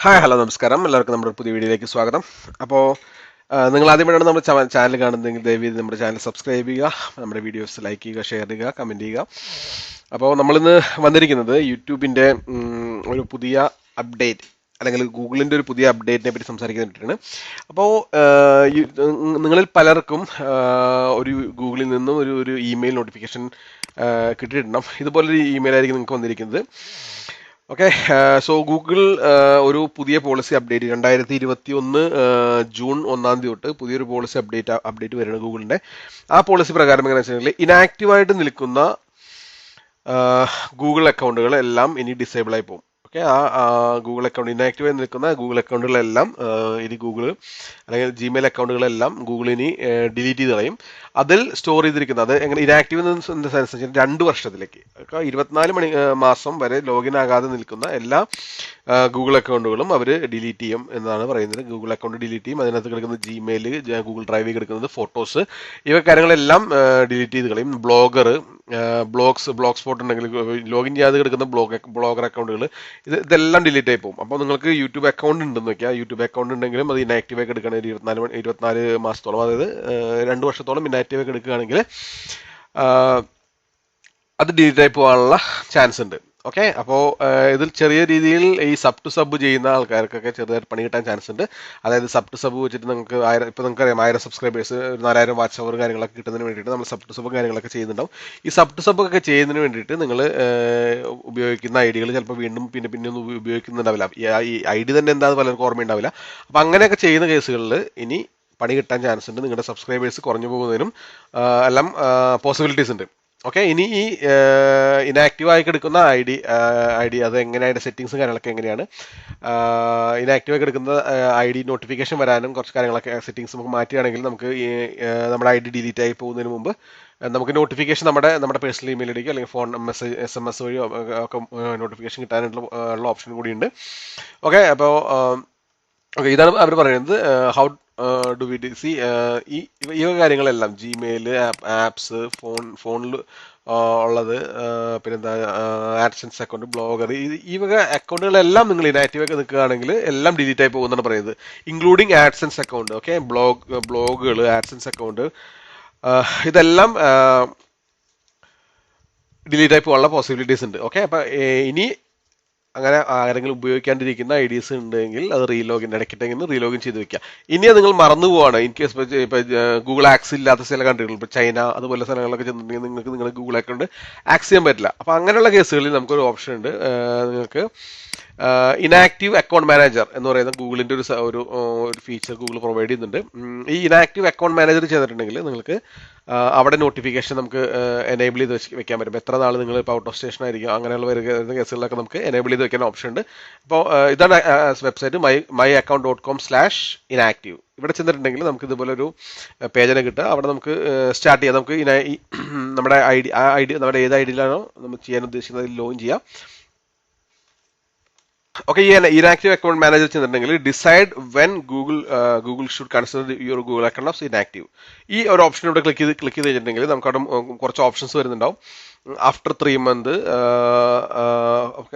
Hi hello നമസ്കാരം എല്ലാവർക്കും നമ്മുടെ പുതിയ വീഡിയോയിലേക്ക് സ്വാഗതം. അപ്പോൾ നിങ്ങൾ ആദ്യമായിട്ടാണ് നമ്മുടെ ചാനൽ കാണുന്നതെങ്കിൽ ദയവേദി നമ്മുടെ ചാനൽ സബ്സ്ക്രൈബ് ചെയ്യുക, നമ്മുടെ വീഡിയോസ് ലൈക്ക് ചെയ്യുക, ഷെയർ ചെയ്യുക, കമൻറ്റ് ചെയ്യുക. അപ്പോൾ നമ്മളിന്ന് വന്നിരിക്കുന്നത് യൂട്യൂബിൻ്റെ ഒരു പുതിയ അപ്ഡേറ്റ് അല്ലെങ്കിൽ ഗൂഗിളിൻ്റെ ഒരു പുതിയ അപ്ഡേറ്റിനെ പറ്റി സംസാരിക്കാൻ വേണ്ടിയിട്ടാണ്. അപ്പോൾ നിങ്ങളിൽ പലർക്കും ഒരു ഗൂഗിളിൽ നിന്നും ഒരു ഇമെയിൽ നോട്ടിഫിക്കേഷൻ കിട്ടിയിട്ടുണ്ടാവും. ഇതുപോലൊരു ഇമെയിൽ ആയിരിക്കും നിങ്ങൾക്ക് വന്നിരിക്കുന്നത്. ഓക്കെ, സോ ഗൂഗിൾ ഒരു പുതിയ പോളിസി അപ്ഡേറ്റ് 2021 ജൂൺ 1 തൊട്ട് പുതിയൊരു പോളിസി അപ്ഡേറ്റ് വരുന്നത് ഗൂഗിളിന്റെ. ആ പോളിസി പ്രകാരം എങ്ങനെയാണെന്ന് വെച്ചിട്ടുണ്ടെങ്കിൽ ഇനാക്റ്റീവായിട്ട് നിൽക്കുന്ന ഗൂഗിൾ അക്കൗണ്ടുകൾ എല്ലാം ഇനി ഡിസേബിൾ ആയി പോകും. ഓക്കെ, ആ ഗൂഗിൾ അക്കൗണ്ട് ഇനാക്റ്റീവായി നിൽക്കുന്ന ഗൂഗിൾ അക്കൗണ്ടുകളെല്ലാം ഇനി ഗൂഗിൾ അല്ലെങ്കിൽ ജിമെയിൽ അക്കൗണ്ടുകളെല്ലാം ഗൂഗിൾ ഇനി ഡിലീറ്റ് ചെയ്ത് കളയും. അതിൽ സ്റ്റോർ ചെയ്തിരിക്കുന്നത് അത് എങ്ങനെ ഇനാക്റ്റീവ് എന്ന സെൻസ് 2 വർഷത്തിലേക്ക് 24 മാസം വരെ ലോഗിൻ ആകാതെ നിൽക്കുന്ന എല്ലാ ഗൂഗിൾ അക്കൗണ്ടുകളും അവർ ഡിലീറ്റ് ചെയ്യും എന്നാണ് പറയുന്നത്. ഗൂഗിൾ അക്കൗണ്ട് ഡിലീറ്റ് ചെയ്യും. അതിനകത്ത് കിടക്കുന്ന ജിമെയിൽ, ഗൂഗിൾ ഡ്രൈവിൽ കിടക്കുന്നത് ഫോട്ടോസ്, ഇവ കാര്യങ്ങളെല്ലാം ഡിലീറ്റ് ചെയ്ത് കളയും. ബ്ലോഗ് സ്പോട്ട് ഉണ്ടെങ്കിൽ ലോഗിൻ ചെയ്യാതെ കിടക്കുന്ന ബ്ലോഗർ അക്കൗണ്ടുകൾ ഇതെല്ലാം ഡിലീറ്റ് ആയി പോകും. അപ്പോൾ നിങ്ങൾക്ക് യൂട്യൂബ് അക്കൗണ്ട് ഉണ്ടെന്ന് വെക്കുക, യൂട്യൂബ് അക്കൗണ്ട് ഉണ്ടെങ്കിലും അത് ഇനാക്റ്റീവ് ആയി എടുക്കുകയാണെങ്കിൽ 24 മാസത്തോളം, അതായത് 2 വർഷത്തോളം ഇനാക്റ്റീവ് ആയി എടുക്കുകയാണെങ്കിൽ അത് ഡിലീറ്റ് ആയി പോകാനുള്ള ചാൻസ് ഉണ്ട്. ഓക്കെ, അപ്പോൾ ഇതിൽ ചെറിയ രീതിയിൽ ഈ സബ് ചെയ്യുന്ന ആൾക്കാർക്കൊക്കെ ചെറുതായിട്ട് പണി കിട്ടാൻ ചാൻസ് ഉണ്ട്. അതായത് സബ് വെച്ചിട്ട് നിങ്ങൾക്ക് ഇപ്പോൾ നിങ്ങൾക്കറിയാം 1000 സബ്സ്ക്രൈബേഴ്സ്, 4000 വാച്ച് അവർ കാര്യങ്ങളൊക്കെ കിട്ടുന്നതിന് വേണ്ടിയിട്ട് നമ്മൾ സബ് കാര്യങ്ങളൊക്കെ ചെയ്യുന്നുണ്ടാവും. ഈ സബ് ഒക്കെ ചെയ്യുന്നതിന് വേണ്ടിയിട്ട് നിങ്ങൾ ഉപയോഗിക്കുന്ന ഐഡികൾ ചിലപ്പോൾ വീണ്ടും പിന്നെ ഒന്നും ഉപയോഗിക്കുന്നുണ്ടാവില്ല. ഈ ഐഡി തന്നെ എന്താണെന്ന് പലർക്കും ഓർമ്മയുണ്ടാവില്ല. അപ്പം അങ്ങനെയൊക്കെ ചെയ്യുന്ന കേസുകളിൽ ഇനി പണി കിട്ടാൻ ചാൻസ് ഉണ്ട്. നിങ്ങളുടെ സബ്സ്ക്രൈബേഴ്സ് കുറഞ്ഞു പോകുന്നതിനും എല്ലാം പോസിബിലിറ്റീസ് ഉണ്ട്. ഓക്കെ, ഇനി ഈ ഇനാക്റ്റീവ് ആയി കിടക്കുന്ന ഐ ഡി അത് എങ്ങനെയാണ്, സെറ്റിങ്സും കാര്യങ്ങളൊക്കെ എങ്ങനെയാണ്, ഇനാക്റ്റീവ് ആയി കിടക്കുന്ന ID നോട്ടിഫിക്കേഷൻ വരാനും കുറച്ച് കാര്യങ്ങളൊക്കെ സെറ്റിങ്സ് നമുക്ക് മാറ്റുകയാണെങ്കിൽ നമുക്ക് നമ്മുടെ ID ഡിലീറ്റ് ആയി പോകുന്നതിന് മുമ്പ് നമുക്ക് നോട്ടിഫിക്കേഷൻ നമ്മുടെ പേഴ്സണൽ ഇമെയിൽ ഐഡിക്കോ അല്ലെങ്കിൽ ഫോൺ മെസ്സേജ് SMS വഴിയോ ഒക്കെ നോട്ടിഫിക്കേഷൻ കിട്ടാനുള്ള ഓപ്ഷൻ കൂടിയുണ്ട്. ഓക്കെ, അപ്പോൾ ഓക്കെ, ഇതാണ് അവർ പറയുന്നത്. ഹൗ ഡു വി സി ഈ കാര്യങ്ങളെല്ലാം ജിമെയിൽ, ആപ്സ്, ഫോണിൽ ഉള്ളത്, പിന്നെന്താ ആഡ്സൻസ് അക്കൗണ്ട്, ബ്ലോഗർ, ഈ വക അക്കൗണ്ടുകളെല്ലാം നിങ്ങൾ ഇനാക്റ്റീവ് ഒക്കെ നിൽക്കുകയാണെങ്കിൽ എല്ലാം ഡിലീറ്റ് ആയി പോകുന്നതാണ് പറയുന്നത്, ഇൻക്ലൂഡിങ് ആഡ്സൻസ് അക്കൗണ്ട്. ഓക്കെ, ബ്ലോഗുകൾ, ആഡ്സൻസ് അക്കൗണ്ട്, ഇതെല്ലാം ഡിലീറ്റ് ആയി പോകാനുള്ള പോസിബിലിറ്റീസ് ഉണ്ട്. ഓക്കെ, അപ്പം ഇനി അങ്ങനെ ആരെങ്കിലും ഉപയോഗിക്കാണ്ടിരിക്കുന്ന IDs ഉണ്ടെങ്കിൽ അത് ഇടയ്ക്കിട്ടെങ്കിൽ റീലോഗിൻ ചെയ്ത് വെക്കുക. ഇനി അത് നിങ്ങൾ മറന്നു പോവാണ്, ഇൻ കേസ് ഇപ്പോൾ ഗൂഗിൾ ആക്സ് ഇല്ലാത്ത ചില കൺട്രികൾ, ഇപ്പോൾ ചൈന അതുപോലെ സ്ഥലങ്ങളിലൊക്കെ ചെന്നിട്ടുണ്ടെങ്കിൽ നിങ്ങൾക്ക് നിങ്ങളുടെ ഗൂഗിൾ അക്കൗണ്ട് ആക്സ് ചെയ്യാൻ പറ്റില്ല. അപ്പോൾ അങ്ങനെയുള്ള കേസുകളിൽ നമുക്കൊരു ഓപ്ഷൻ ഉണ്ട്. നിങ്ങൾക്ക് ഇനാക്റ്റീവ് അക്കൗണ്ട് മാനേജർ എന്ന് പറയുന്ന ഗൂഗിളിൻ്റെ ഒരു ഫീച്ചർ ഗൂഗിൾ പ്രൊവൈഡ് ചെയ്യുന്നുണ്ട്. ഈ ഇനാക്റ്റീവ് അക്കൗണ്ട് മാനേജർ ചെയ്തിട്ടുണ്ടെങ്കിൽ നിങ്ങൾക്ക് അവിടെ നോട്ടിഫിക്കേഷൻ നമുക്ക് എനേബിൾ ചെയ്ത് വെക്കാൻ പറ്റും. എത്ര നാൾ നിങ്ങൾ ഇപ്പോൾ ഔട്ട് ഓഫ് സ്റ്റേഷൻ ആയിരിക്കും അങ്ങനെയുള്ള വരുന്ന കേസുകളിലൊക്കെ നമുക്ക് എനേബിൾ ചെയ്ത് വെക്കാൻ ഓപ്ഷൻ ഉണ്ട്. അപ്പോൾ ഇതാണ് വെബ്സൈറ്റ് my.account.com/inactive. ഇവിടെ ചെന്നിട്ടുണ്ടെങ്കിൽ നമുക്ക് ഇതുപോലെ ഒരു പേജിനെ കിട്ടുക. അവിടെ നമുക്ക് സ്റ്റാർട്ട് ചെയ്യാം. നമുക്ക് നമ്മുടെ ID നമ്മുടെ ഏത് IDയിലാണോ നമ്മൾ ചെയ്യാൻ ഉദ്ദേശിക്കുന്നത് ലോഗിൻ ചെയ്യാം. ഓക്കെ, ഈ ഇനാക്റ്റീവ് അക്കൗണ്ട് മാനേജർ ചെന്നിട്ടുണ്ടെങ്കിൽ decide when Google should consider your Google account of inactive. ഈ ഒരു ഓപ്ഷൻ ഇവിടെ ക്ലിക്ക് ചെയ്ത് കഴിഞ്ഞിട്ടുണ്ടെങ്കിൽ നമുക്ക് അവിടെ കുറച്ച് ഓപ്ഷൻസ് വരുന്നുണ്ടാവും. ആഫ്റ്റർ 3 months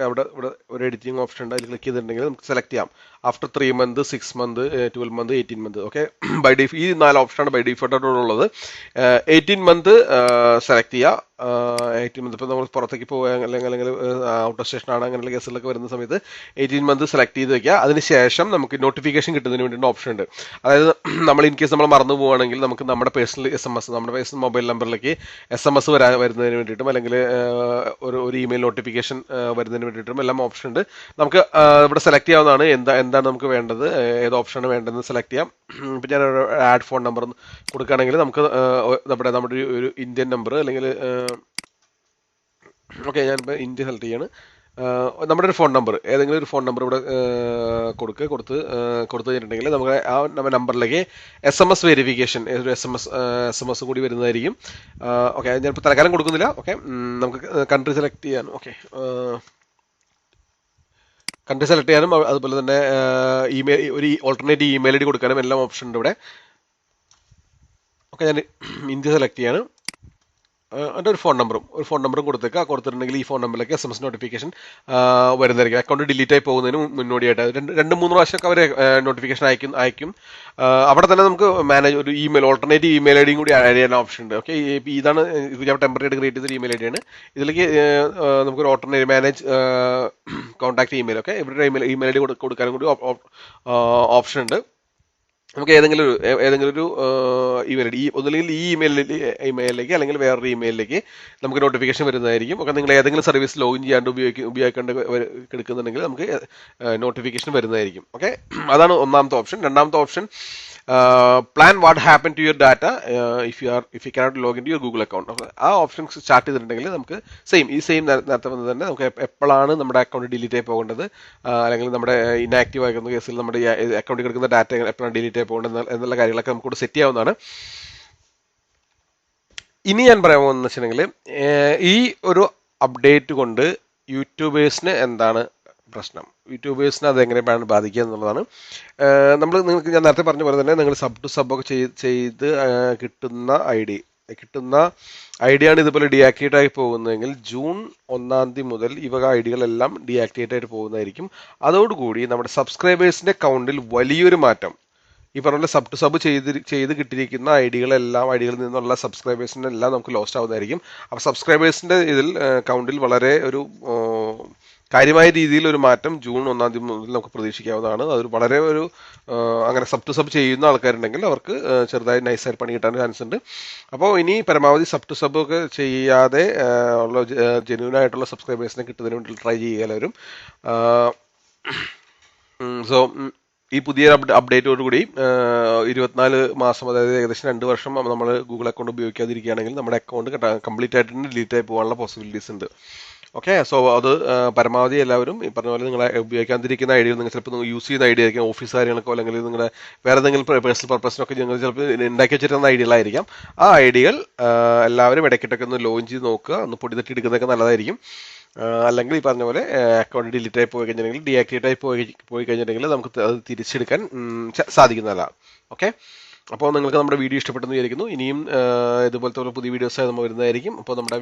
അവിടെ ഒരു എഡിറ്റിംഗ് ഓപ്ഷൻ ഉണ്ട്. അതിൽ ക്ലിക്ക് ചെയ്തിട്ടുണ്ടെങ്കിൽ നമുക്ക് സെലക്ട് ചെയ്യാം. After 3 months, 6 months, 12 months, 18 months. Okay, ഈ 4 ഓപ്ഷനാണ് ബൈ ഡിഫോൾട്ടായിട്ടുള്ളത്. 18 months സെലക്ട് ചെയ്യുക. 18 months ഇപ്പോൾ നമ്മൾ പുറത്തേക്ക് പോകുക അല്ലെങ്കിൽ ഔട്ട് ഓഫ് സ്റ്റേഷൻ ആണ് അങ്ങനെയുള്ള കേസുകളൊക്കെ വരുന്ന സമയത്ത് 18 months സെലക്ട് ചെയ്ത് വെക്കുക. അതിനുശേഷം നമുക്ക് നോട്ടിഫിക്കേഷൻ കിട്ടുന്നതിന് വേണ്ടിയിട്ട് ഓപ്ഷൻ ഉണ്ട്. അതായത് നമ്മൾ ഇൻ കേസ് നമ്മൾ മറന്നു പോവുകയാണെങ്കിൽ നമുക്ക് നമ്മുടെ പേഴ്സണൽ SMS, നമ്മുടെ പേഴ്സണൽ മൊബൈൽ നമ്പറിലേക്ക് SMS വരുന്നതിന് വേണ്ടിയിട്ടും അല്ലെങ്കിൽ ഒരു ഇമെയിൽ നോട്ടിഫിക്കേഷൻ വരുന്നതിന് വേണ്ടിയിട്ടും എല്ലാം ഓപ്ഷൻ ഉണ്ട്. നമുക്ക് ഇവിടെ സെലക്ട് ചെയ്യാവുന്നതാണ് എന്താണ് നമുക്ക് വേണ്ടത്, ഏത് ഓപ്ഷനാണ് വേണ്ടതെന്ന് സെലക്ട് ചെയ്യാം. ഇപ്പം ഞാൻ ആഡ് ഫോൺ നമ്പർ കൊടുക്കുകയാണെങ്കിൽ നമുക്ക് നമ്മുടെ ഒരു ഇന്ത്യൻ നമ്പർ അല്ലെങ്കിൽ ഓക്കെ, ഞാനിപ്പോൾ ഇന്ത്യ സെലക്ട് ചെയ്യാണ്. നമ്മുടെ ഒരു ഫോൺ നമ്പർ, ഏതെങ്കിലും ഒരു ഫോൺ നമ്പർ ഇവിടെ കൊടുത്ത് കഴിഞ്ഞിട്ടുണ്ടെങ്കിൽ നമുക്ക് ആ നമ്പറിലേക്ക് SMS വെരിഫിക്കേഷൻ ഒരു SMS കൂടി വരുന്നതായിരിക്കും. ഓക്കെ, ഞാനിപ്പോൾ തൽക്കാലം കൊടുക്കുന്നില്ല. ഓക്കെ, നമുക്ക് കൺട്രി സെലക്ട് ചെയ്യാൻ. ഓക്കെ, കൺട്രി സെലക്ട് ചെയ്യാനും അതുപോലെ തന്നെ ഒരു ഓൾട്ടർനേറ്റ് ഇമെയിൽ ID കൊടുക്കാനും എല്ലാം ഓപ്ഷൻ ഉണ്ട് ഇവിടെ. ഓക്കെ, ഞാൻ ഇന്ത്യ സെലക്ട് ചെയ്യാണ്. എൻ്റെ ഒരു ഫോൺ നമ്പറും കൊടുത്തേക്കുക. കൊടുത്തിട്ടുണ്ടെങ്കിൽ ഈ ഫോൺ നമ്പറിലേക്ക് SMS നോട്ടിഫിക്കേഷൻ വരുന്നതായിരിക്കും. അക്കൗണ്ട് ഡിലീറ്റ് ആയി പോകുന്നതിന് മുന്നോടിയായിട്ട് രണ്ട് മൂന്ന് പ്രാവശ്യമൊക്കെ അവർ നോട്ടിഫിക്കേഷൻ അയക്കും. അവിടെ തന്നെ നമുക്ക് മാനേജ് ഒരു ഓൾട്ടർനേറ്റീവ് ഇമെയിൽ ഐ ഡിയും കൂടി ആഡ് ചെയ്യാൻ ഓപ്ഷൻ ഉണ്ട്. ഓക്കെ, ഇതാണ് ഞാൻ ടെമ്പററി ആയിട്ട് ക്രിയേറ്റ് ചെയ്തൊരു ഇമെയിൽ ഐ ഡിയാണ്. ഇതിലേക്ക് നമുക്കൊരു alternative manage contact email, okay, ഇവരുടെ ഇമെയിൽ ഐ ഡി കൊടുക്കാനും കൂടി ഓപ്ഷൻ ഉണ്ട്. നമുക്ക് ഏതെങ്കിലും ഒരു ഇമെയിൽ ഐ ഡി, ഒന്നുമില്ലെങ്കിൽ ഈ ഇമെയിലിലേക്ക് അല്ലെങ്കിൽ വേറൊരു ഇമെയിലിലേക്ക് നമുക്ക് നോട്ടിഫിക്കേഷൻ വരുന്നതായിരിക്കും. ഒക്കെ നിങ്ങൾ ഏതെങ്കിലും സർവീസ് ലോഗിൻ ചെയ്യാണ്ട് ഉപയോഗിക്കേണ്ട എടുക്കുന്നുണ്ടെങ്കിൽ നമുക്ക് നോട്ടിഫിക്കേഷൻ വരുന്നതായിരിക്കും. ഓക്കെ, അതാണ് ഒന്നാമത്തെ ഓപ്ഷൻ. രണ്ടാമത്തെ option, plan what happen to your data if you cannot login to your Google account. ആ ഓപ്ഷൻ സ്റ്റാർട്ട് ചെയ്തിട്ടുണ്ടെങ്കിൽ നമുക്ക് നേരത്തെ വന്നത് തന്നെ നമുക്ക് എപ്പോഴാണ് നമ്മുടെ അക്കൗണ്ട് ഡിലീറ്റ് ആയി പോകേണ്ടത്, അല്ലെങ്കിൽ നമ്മുടെ ഇനാക്റ്റീവ് ആയിരിക്കുന്ന കേസിൽ നമ്മുടെ അക്കൗണ്ടിൽ കിടക്കുന്ന ഡാറ്റ എപ്പോഴാണ് ഡിലീറ്റ് ആയി പോകേണ്ടത് എന്നുള്ള കാര്യങ്ങളൊക്കെ നമുക്ക് സെറ്റ് ചെയ്യാവുന്നതാണ്. ഇനി ഞാൻ പറയാൻ പോകുന്നത് വെച്ചിട്ടുണ്ടെങ്കിൽ ഈ ഒരു അപ്ഡേറ്റ് കൊണ്ട് യൂട്യൂബേഴ്സിന് എന്താണ് പ്രശ്നം, യൂട്യൂബേഴ്സിന് അതെങ്ങനെയാണ് ബാധിക്കുക എന്നുള്ളതാണ്. നിങ്ങൾക്ക് ഞാൻ നേരത്തെ പറഞ്ഞ പോലെ തന്നെ നിങ്ങൾ സബ് ടു സബ് ഒക്കെ ചെയ്ത് കിട്ടുന്ന ഐ ഡിയാണ് ഇതുപോലെ ഡീആക്ടിവേറ്റ് ആയി പോകുന്നതെങ്കിൽ ജൂൺ 1 മുതൽ ഈ വക ഐഡികളെല്ലാം ഡീആക്ടിവേറ്റ് ആയിട്ട് പോകുന്നതായിരിക്കും. അതോടുകൂടി നമ്മുടെ സബ്സ്ക്രൈബേഴ്സിന്റെ കൗണ്ടിൽ വലിയൊരു മാറ്റം, ഈ പറഞ്ഞ സബ് ടു സബ് ചെയ്ത് കിട്ടിയിരിക്കുന്ന ഐഡികളിൽ നിന്നുള്ള സബ്സ്ക്രൈബേഴ്സിനെല്ലാം നമുക്ക് ലോസ്റ്റ് ആവുന്നതായിരിക്കും. അപ്പോൾ സബ്സ്ക്രൈബേഴ്സിന്റെ ഇതിൽ കൗണ്ടിൽ വളരെ ഒരു കാര്യമായ രീതിയിൽ ഒരു മാറ്റം ജൂൺ 1 മുതൽ നമുക്ക് പ്രതീക്ഷിക്കാവുന്നതാണ്. അതൊരു വളരെ അങ്ങനെ സബ് ടു സബ് ചെയ്യുന്ന ആൾക്കാരുണ്ടെങ്കിൽ അവർക്ക് ചെറുതായി നൈസായിട്ട് പണി കിട്ടാൻ ചാൻസ് ഉണ്ട്. അപ്പോൾ ഇനി പരമാവധി സബ് ടു സബ് ഒക്കെ ചെയ്യാതെ ഉള്ള ജെന്യൂൻ ആയിട്ടുള്ള സബ്സ്ക്രൈബേഴ്സിനെ കിട്ടുന്നതിന് വേണ്ടി ട്രൈ ചെയ്യുക എല്ലാവരും. സോ ഈ പുതിയ അപ്ഡേറ്റോടുകൂടി 24 മാസം, അതായത് ഏകദേശം 2 വർഷം നമ്മൾ ഗൂഗിൾ അക്കൗണ്ട് ഉപയോഗിക്കാതിരിക്കുകയാണെങ്കിൽ നമ്മുടെ അക്കൗണ്ട് കംപ്ലീറ്റ് ആയിട്ട് ഡിലീറ്റ് ആയി പോകാനുള്ള പോസിബിലിറ്റീസ് ഉണ്ട്. ഓക്കെ, സോ അത് പരമാവധി എല്ലാവരും ഈ പറഞ്ഞ പോലെ നിങ്ങളെ ഉപയോഗിക്കാതിരിക്കുന്ന ഐഡിയ, നിങ്ങൾ ചിലപ്പോൾ യൂസ് ചെയ്യുന്ന ഐഡിയ ആയിരിക്കും, ഓഫീസ് കാര്യങ്ങൾക്കോ അല്ലെങ്കിൽ നിങ്ങളുടെ വേറെ ഏതെങ്കിലും പേഴ്സണൽ പർപ്പസിനൊക്കെ നിങ്ങൾ ചിലപ്പോൾ ഉണ്ടാക്കി വെച്ചിരുന്ന ഐഡിയകളായിരിക്കാം. ആ ഐഡിയകൾ എല്ലാവരും ഇടയ്ക്കിട്ടൊക്കെ ഒന്ന് ലോഗിൻ ചെയ്ത് നോക്കുക, ഒന്ന് പൊടി തട്ടി എടുക്കുന്നതൊക്കെ നല്ലതായിരിക്കും. അല്ലെങ്കിൽ ഈ പറഞ്ഞ പോലെ അക്കൗണ്ട് ഡിലീറ്റ് ആയി പോയി കഴിഞ്ഞിട്ടുണ്ടെങ്കിൽ, ഡീആക്ടിവേറ്റ് ആയി പോയി കഴിഞ്ഞിട്ടുണ്ടെങ്കിൽ നമുക്ക് അത് തിരിച്ചെടുക്കാൻ സാധിക്കുന്നതല്ല. ഓക്കെ, അപ്പോൾ നിങ്ങൾക്ക് നമ്മുടെ വീഡിയോ ഇഷ്ടപ്പെട്ടെന്ന് വിചാരിക്കുന്നു. ഇനിയും ഇതുപോലത്തെ പുതിയ വീഡിയോസ് നമ്മൾ വരുന്നതായിരിക്കും. അപ്പോൾ നമ്മുടെ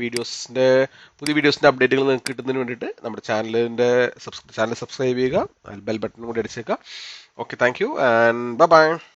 പുതിയ വീഡിയോസിൻ്റെ അപ്ഡേറ്റുകൾ നിങ്ങൾക്ക് കിട്ടുന്നതിന് വേണ്ടിയിട്ട് നമ്മുടെ ചാനൽ സബ്സ്ക്രൈബ് ചെയ്യുക, ബെൽ ബട്ടൺ കൂടി അടിച്ചേക്കുക. Okay, thank you and by.